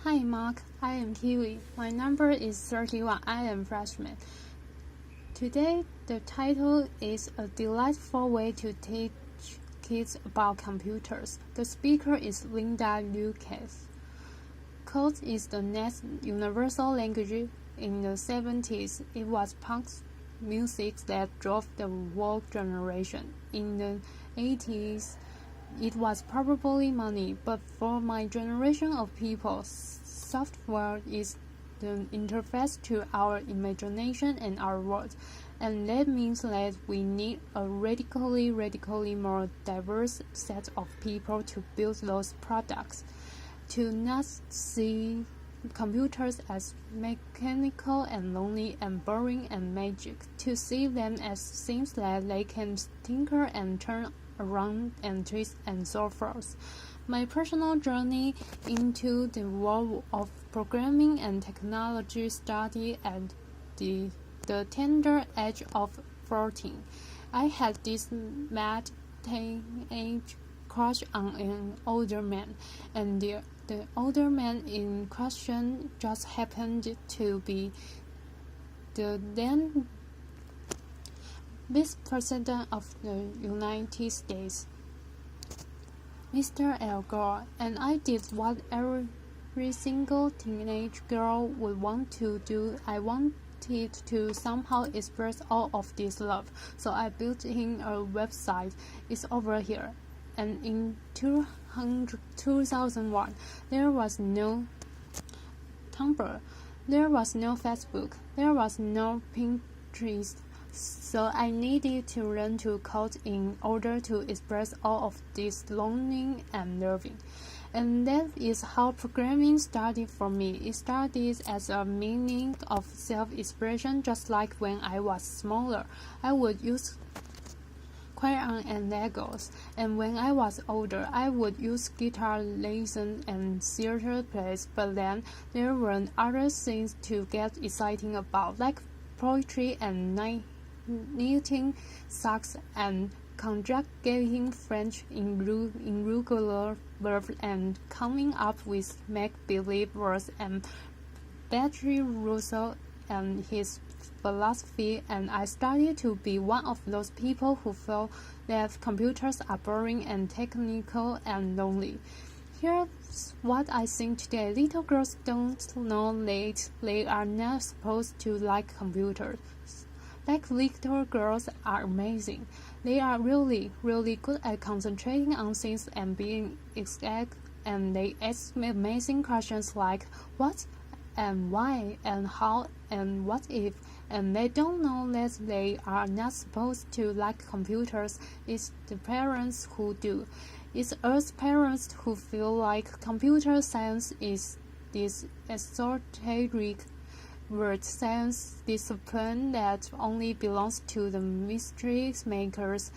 Hi Mark, I am Kiwi. My number is 31. I am freshman. Today, the title is A Delightful Way to Teach Kids About Computers. The speaker is Liukas. Code is the next universal language. In the 70s, it was punk music that drove the world generation. In the 80s, it was probably money, but for my generation of people, software is the interface to our imagination and our world, and that means that we need a radically more diverse set of people to build those products. To not see computers as mechanical and lonely and boring and magic, to see them as things that they can tinker and turn around and twist and so forth. My personal journey into the world of programming and technology started at the tender age of 14. I had this mad teenage crush on an older man, and the older man in question just happened to be the then Vice President of the United States, Mr. Al Gore, and I did what every single teenage girl would want to do. I wanted to somehow express all of this love, so I built him a website. It's over here. And in 2001, there was no Tumblr, there was no Facebook, there was no Pinterest. So I needed to learn to code in order to express all of this longing and loving. And that is how programming started for me. It started as a meaning of self-expression, just like when I was smaller. I would use crayon and Legos, and when I was older, I would use guitar lessons and theater plays, but then there were other things to get exciting about, like poetry and knitting socks and conjugating French irregular verbs and coming up with make-believe words and Bertrand Russell and his philosophy, and I started to be one of those people who feel that computers are boring and technical and lonely. Here's what I think today. Little girls don't know that they are not supposed to like computers. Like little girls are amazing. They are really good at concentrating on things and being exact, and they ask me amazing questions like what and why and how and what if, and they don't know that they are not supposed to like computers. It's the parents who do. It's us parents who feel like computer science is this esoteric word science discipline that only belongs to the mystery makers,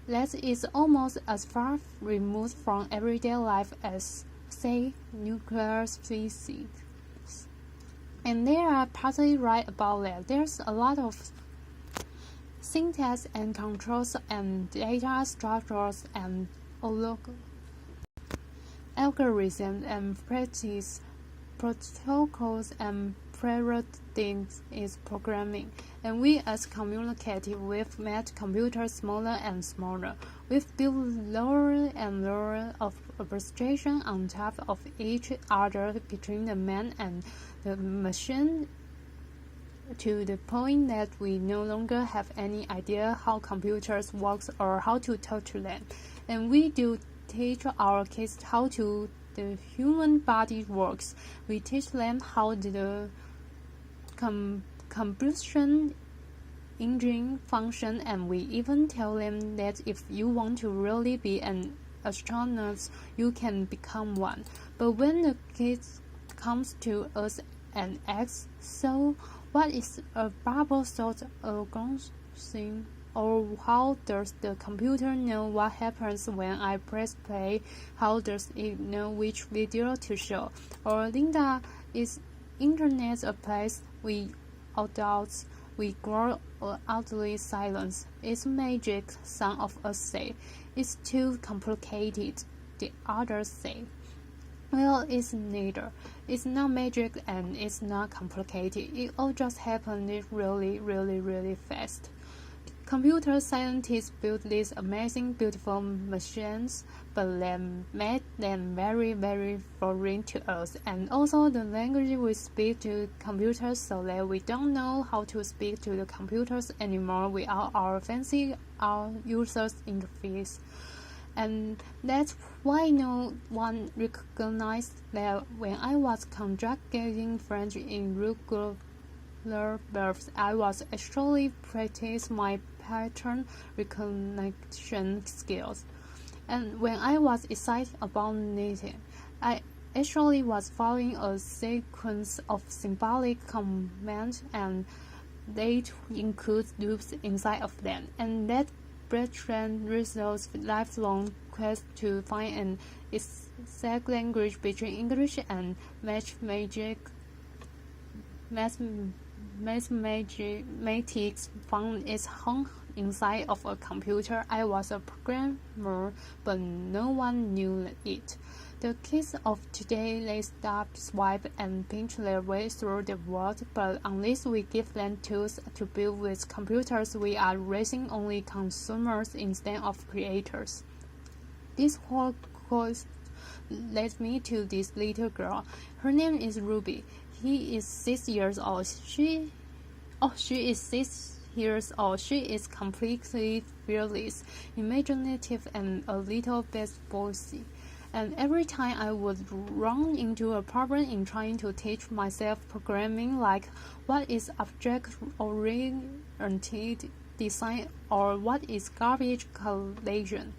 that is almost as far removed from everyday life as, say, nuclear physics. And they are partly right about that. There's a lot of syntax and controls and data structures and algorithms and practice protocols and prerequisites is programming, and we as communicative we've made computers smaller and smaller. We've built lower and lower of abstraction on top of each other between the man and the machine, to the point that we no longer have any idea how computers work or how to talk to them. And we do teach our kids how the human body works. We teach them how the combustion engine function, and we even tell them that if you want to really be an astronaut, you can become one. But when the kids comes to us and asks, so what is a bubble sort of thing? Or how does the computer know what happens when I press play? How does it know which video to show? Or Linda, is internet a place we adults we grow utterly silent? It's magic, some of us say. It's too complicated, the others say. Well, it's neither. It's not magic and it's not complicated. It all just happened really, really, really fast. Computer scientists built these amazing, beautiful machines, but they made them very, very foreign to us. And also the language we speak to computers, so that we don't know how to speak to the computers anymore without our fancy user's interface. And that's why no one recognized that when I was conjugating French in regular verbs, I was actually practicing my pattern recognition skills. And when I was excited about knitting, I actually was following a sequence of symbolic commands, and they include loops inside of them. And that Bertrand Russell's lifelong quest to find an exact language between English and mathematics found its home inside of a computer. I was a programmer, but no one knew it. The kids of today, they stop, swipe, and pinch their way through the world, but unless we give them tools to build with computers, we are raising only consumers instead of creators. This whole course led me to this little girl. Her name is Ruby. He is 6 years old. She is 6 years old. She is completely fearless, imaginative, and a little bit bossy. And every time I would run into a problem in trying to teach myself programming, like what is object-oriented design or what is garbage collection,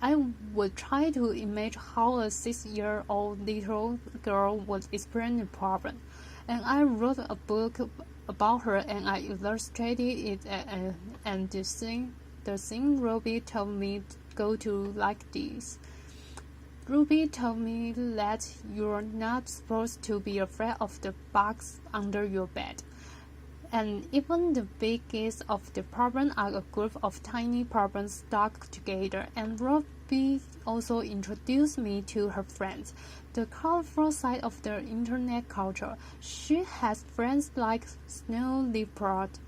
I would try to imagine how a 6-year-old little girl would explain the problem. And I wrote a book about her, and I illustrated it, and the thing Ruby told me to go to like this. Ruby told me that you're not supposed to be afraid of the bugs under your bed. And even the biggest of the problems are a group of tiny problems stuck together. And Ruby also introduced me to her friends, the colorful side of the internet culture. She has friends like Snow Leopard,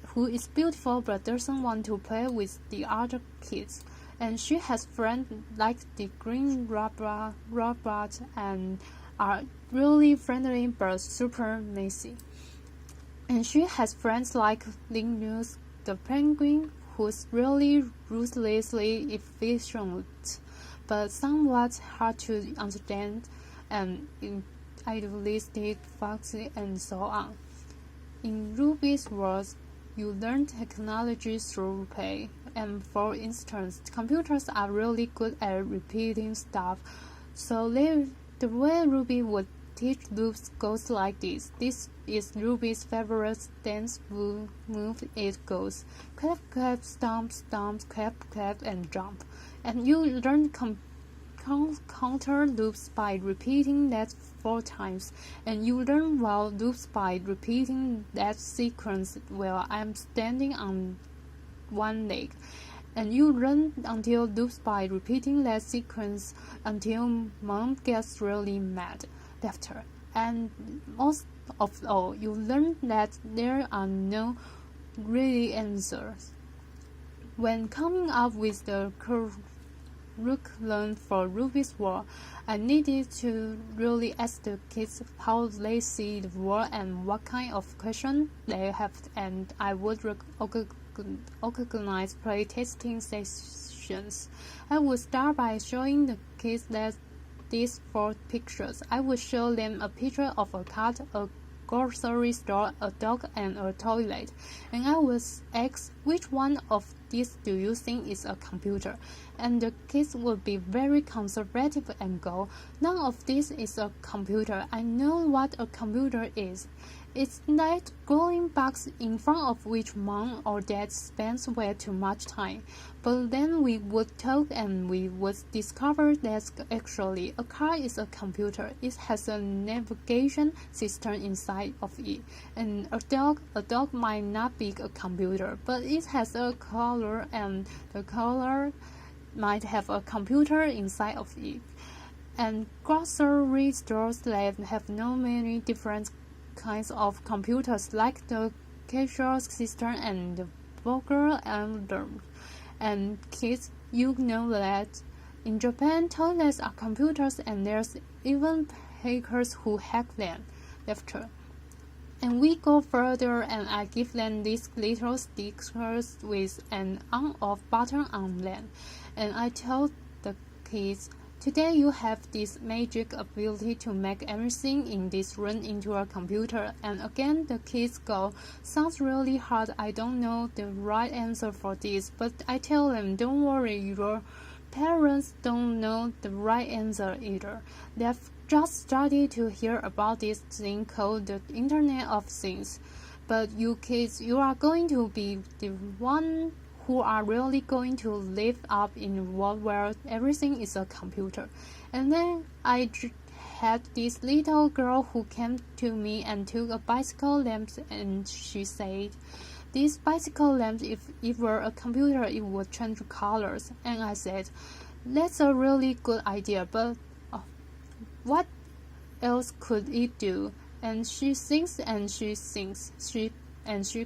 who is beautiful but doesn't want to play with the other kids. And she has friends like the green robot and are really friendly but super messy. And she has friends like Liukas the penguin, who's really ruthlessly efficient, but somewhat hard to understand, and idealistic, foxy, and so on. In Ruby's words, you learn technology through play. And for instance, computers are really good at repeating stuff. So the way Ruby would teach loops goes like this. This is Ruby's favorite dance move. It goes clap, clap, stomp, stomp, clap, clap, and jump. And you learn counter loops by repeating that 4 times, and you learn while loops by repeating that sequence while I'm standing on one leg, and you learn until loops by repeating that sequence until Mom gets really mad, laughter, and most of all, you learn that there are no really answers. When coming up with the curriculum for Ruby's world, I needed to really ask the kids how they see the world and what kind of questions they have, and I would organize playtesting sessions. I would start by showing the kids that these 4 pictures. I would show them a picture of a cat, a grocery store, a dog, and a toilet, and I would ask, which one of these do you think is a computer? And the kids would be very conservative and go, none of this is a computer. I know what a computer is. It's that glowing box in front of which Mom or Dad spends way too much time. But then we would talk and we would discover that actually a car is a computer. It has a navigation system inside of it. And a dog might not be a computer, but it has a color, and the color might have a computer inside of it. And grocery stores that have no many different kinds of computers, like the cashier system and the burger alarm. And kids, you know that in Japan, toilets are computers, and there's even hackers who hack them. Lecture. And we go further, and I give them these little stickers with an on-off button on them. And I tell the kids, today you have this magic ability to make everything in this room into a computer. And again, the kids go, sounds really hard, I don't know the right answer for this. But I tell them, don't worry, your parents don't know the right answer either. They've just started to hear about this thing called the Internet of Things. But you kids, you are going to be the one who are really going to live up in a world where everything is a computer. And then I had this little girl who came to me and took a bicycle lamp, and she said, this bicycle lamp, if it were a computer, it would change colors. And I said, that's a really good idea, but what else could it do? And she thinks and she thinks. She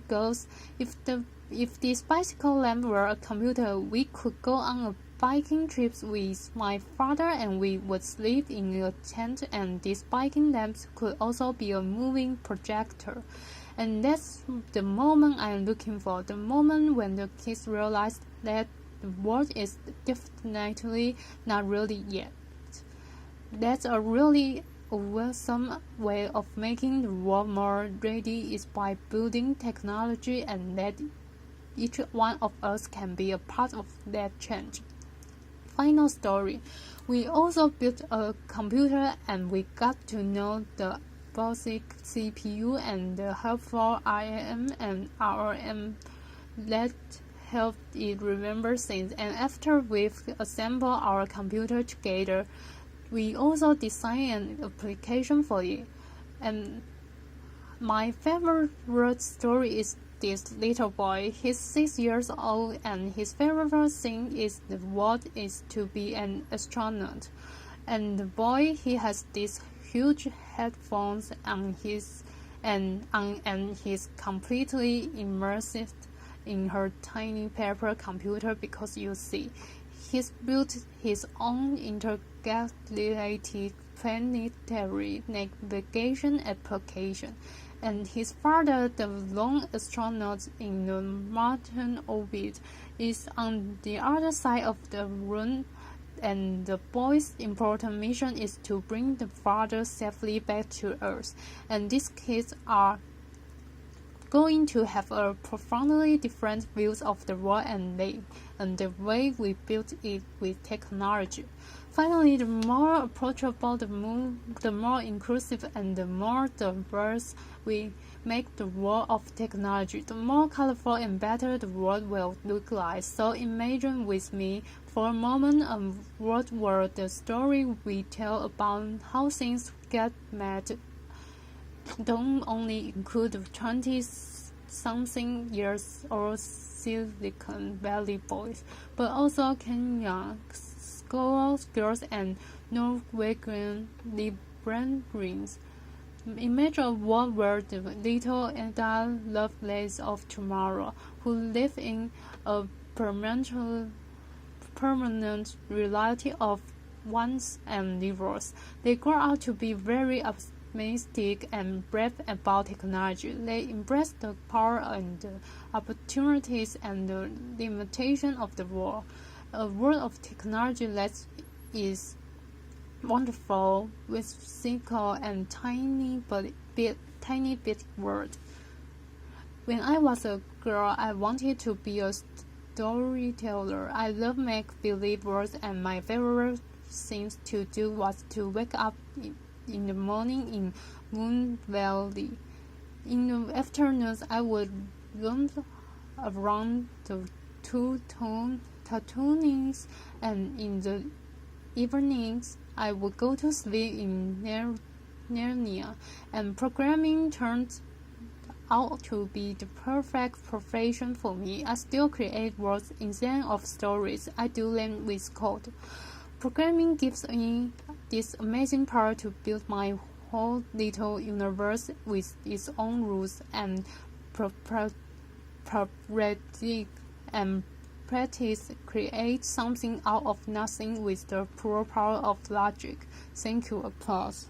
goes, if this bicycle lamp were a computer, we could go on a biking trip with my father, and we would sleep in a tent, and this biking lamp could also be a moving projector. And that's the moment I'm looking for, the moment when the kids realize that the world is definitely not really yet. That's a really awesome way of making the world more ready is by building technology, and that each one of us can be a part of that change. Final story. We also built a computer, and we got to know the basic CPU and the helpful IAM and ROM that helped it remember things. And after we've assembled our computer together, we also designed an application for it. And my favorite story is this little boy. He's 6 years old, and his favorite thing is the world is to be an astronaut. And the boy, he has these huge headphones on his and he's completely immersed in her tiny paper computer, because you see, he's built his own intergalactic planetary navigation application, and his father, the lone astronaut in the Martian orbit, is on the other side of the room, and the boy's important mission is to bring the father safely back to Earth. And these kids are going to have a profoundly different views of the world and the way we built it with technology. Finally, the more approachable, the more inclusive, and the more diverse we make the world of technology, the more colorful and better the world will look like. So imagine with me for a moment a world where the story we tell about how things get made don't only include 20-something years old Silicon Valley boys, but also Kenyan girls and Norwegian librarians. Imagine a world where the little adult lovelace of tomorrow, who live in a permanent reality of wants and needs, they grow out to be very optimistic and brave about technology. They embrace the power and the opportunities and the limitation of the world. A world of technology that is wonderful, whimsical, and tiny bit world. When I was a girl, I wanted to be a storyteller. I love make-believe worlds, and my favorite things to do was to wake up in the morning in Moon Valley. In the afternoons, I would roam around the cartoonings, and in the evenings, I would go to sleep in Narnia, and programming turned out to be the perfect profession for me. I still create worlds instead of stories. I do them with code. Programming gives me this amazing power to build my whole little universe with its own rules and properties and practice, create something out of nothing with the pure power of logic. Thank you. Applause.